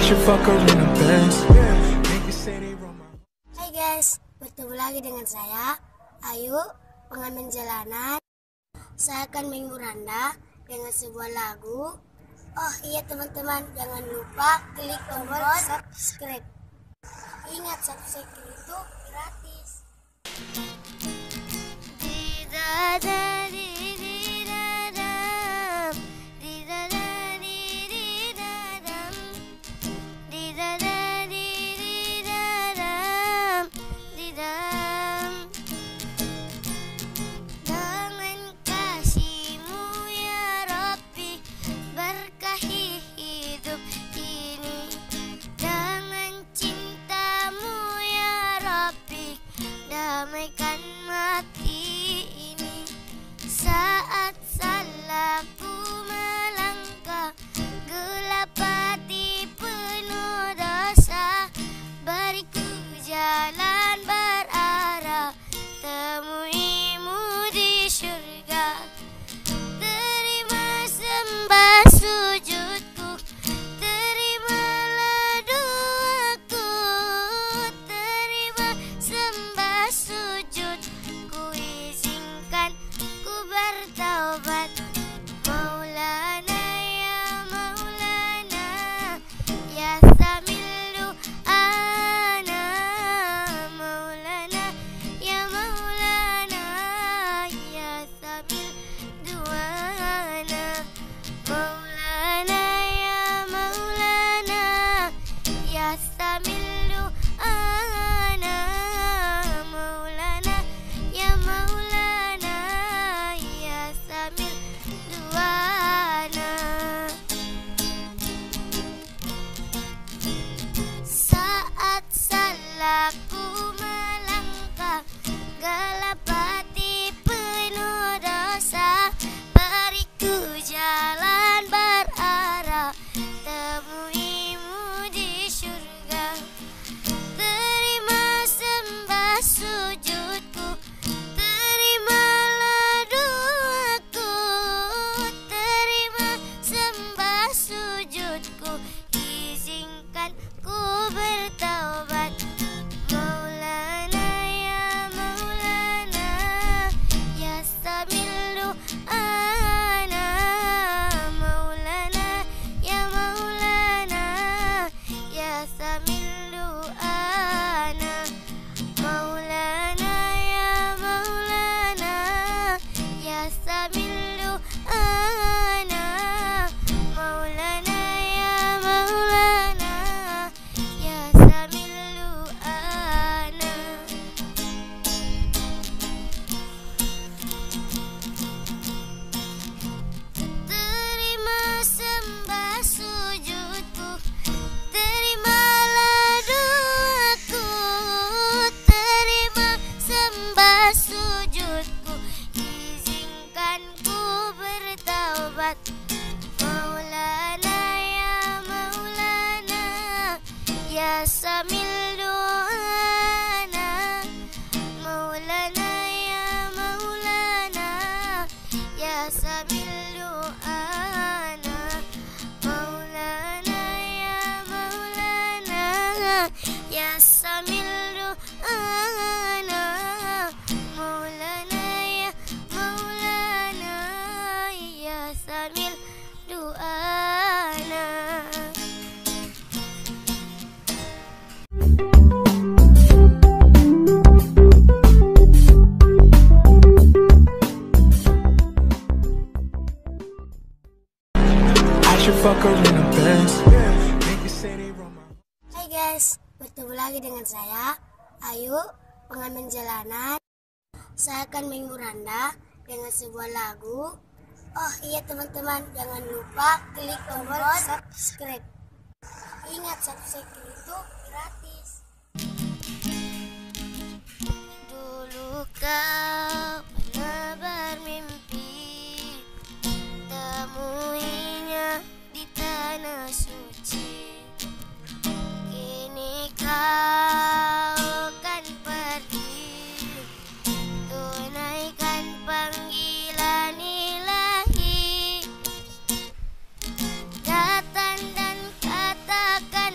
Hai guys, bertemu lagi dengan saya Ayu, pengamen jalanan. Saya akan menghibur Anda dengan sebuah lagu. Oh iya teman-teman, jangan lupa klik tombol subscribe. Ingat, subscribe itu gratis. Damaikan mati ini saat salahku melangkah, gelap hati penuh dosa. Beriku jalan berarah, temuimu di syurga. Terima sembah sujudku, terimalah doaku. Terima sembah sujudku, izinkan ku bertaubat. Maulana ya Maulana, ya samil do'ana. Maulana ya Maulana, ya samil do'ana. Maulana ya Maulana, ya samil do'ana. Maulana ya Maulana, ya samil do'ana. Saat salahku melangkah, gelap hati penuh dosa. Beriku jalan berarah, temuimu di syurga. Terima sembah sujudku, terimalah doaku. Terima sembah sujudku, izinkan ku bertaubat. Maulana ya Maulana, ya samil do'ana. Maulana ya Maulana, ya samil do'ana. Maulana ya Maulana, ya samil do'ana. Maulana ya Maulana, ya samil do'ana. Terima sembah sujudku, terimalah doaku. Terima sembah sujudku, izinkan ku bertaubat. Maulana ya Maulana, ya samil do'ana. Maulana ya Maulana, ya samil do'ana. Maulana ya Maulana, ya samil do'ana. Maulana ya Maulana, ya samil do'ana. Hai guys, bertemu lagi dengan saya Ayu, pengamen jalanan. Saya akan menghibur Anda dengan sebuah lagu. Oh iya teman-teman, jangan lupa klik tombol subscribe. Ingat, subscribe itu gratis. Dulu kau pernah bermimpi temuinya di tanah suci. Kini kau kan pergi, tunaikan panggilan ilahi. Datang dan katakan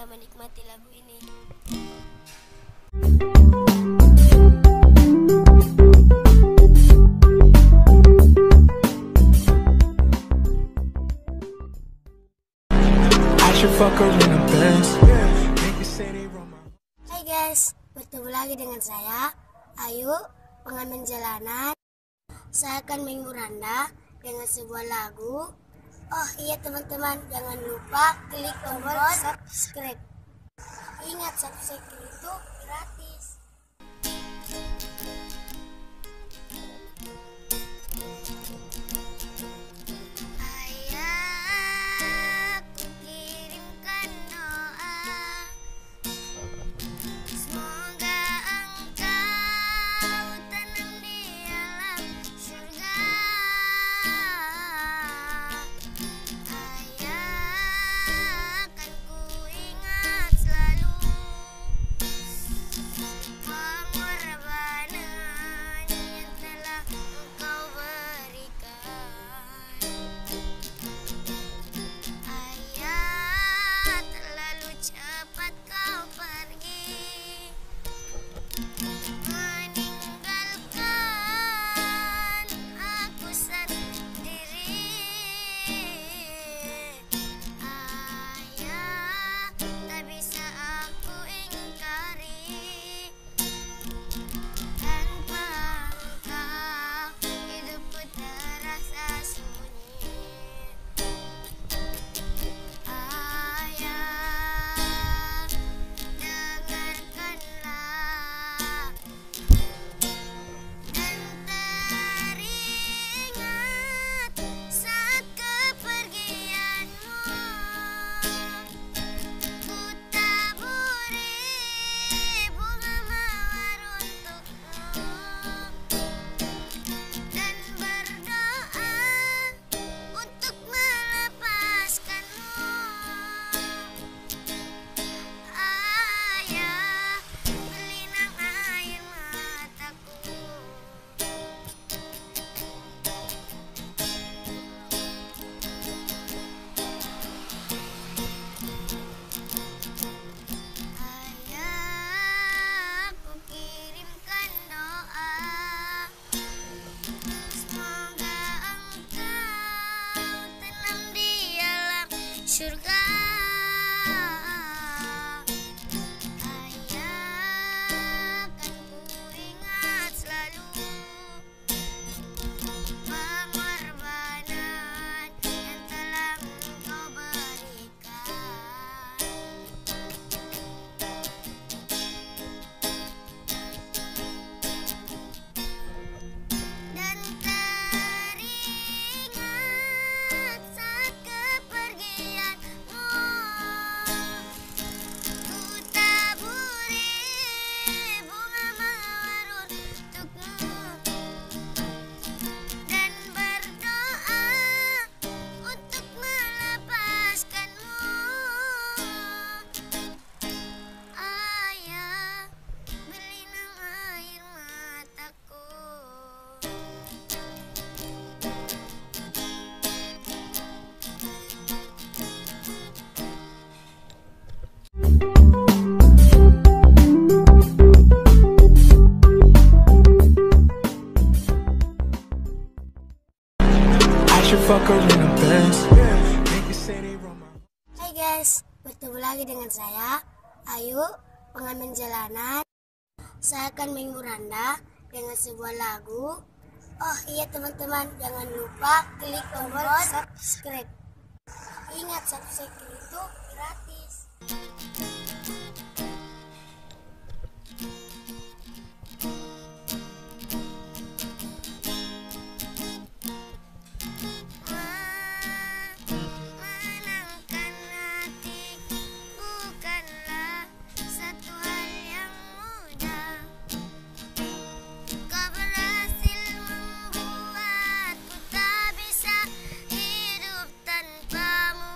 Anda menikmati lagu ini. Hai guys, bertemu lagi dengan saya Ayu, pengamen jalanan. Saya akan menghibur Anda dengan sebuah lagu. Oh iya teman-teman, jangan lupa klik tombol subscribe. Ingat, subscribe itu gratis. Ayah, ku kirimkan doa, semoga engkau tanam di alam surga. Ayah, kan ku ingat selalu pengorbanan yang telah engkau berikan. Ayah, terlalu cepat kau pergi, meninggalkan aku sendiri. Ayah, tak bisa aku ingkari, tanpa engkau hidupku terasa sunyi. Ayah, dengarkanlah dan teringat saat kepergianmu. Ku taburi bunga mawar untukmu dan berdoa untuk melepaskanmu. Ayah, berlinang air mataku. Ayah, ku kirimkan doa, semoga engkau tenang di alam surga. Ayah, kan ku ingat selalu pengorbanan yang telah engkau berikan. Dan teringat saat kepergianmu. Ku taburi bunga mawar untukmu dan berdoa untuk melepaskanmu. Ayah, berlinang air mataku. Hai guys, bertemu lagi dengan saya Ayu, pengamen jalanan. Saya akan menghibur Anda dengan sebuah lagu. Oh iya teman-teman, jangan lupa klik tombol subscribe. Ingat, subscribe itu gratis. Menangkan hati bukanlah satu hal yang mudah. Kau berhasil membuatku tak bisa hidup tanpamu.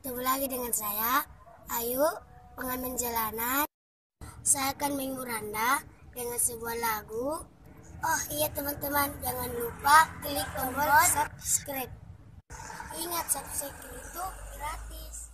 Bertemu lagi dengan saya, Ayu, pengamen jalanan. Saya akan menghibur Anda dengan sebuah lagu. Oh iya teman-teman, jangan lupa klik tombol subscribe. Ingat, subscribe itu gratis.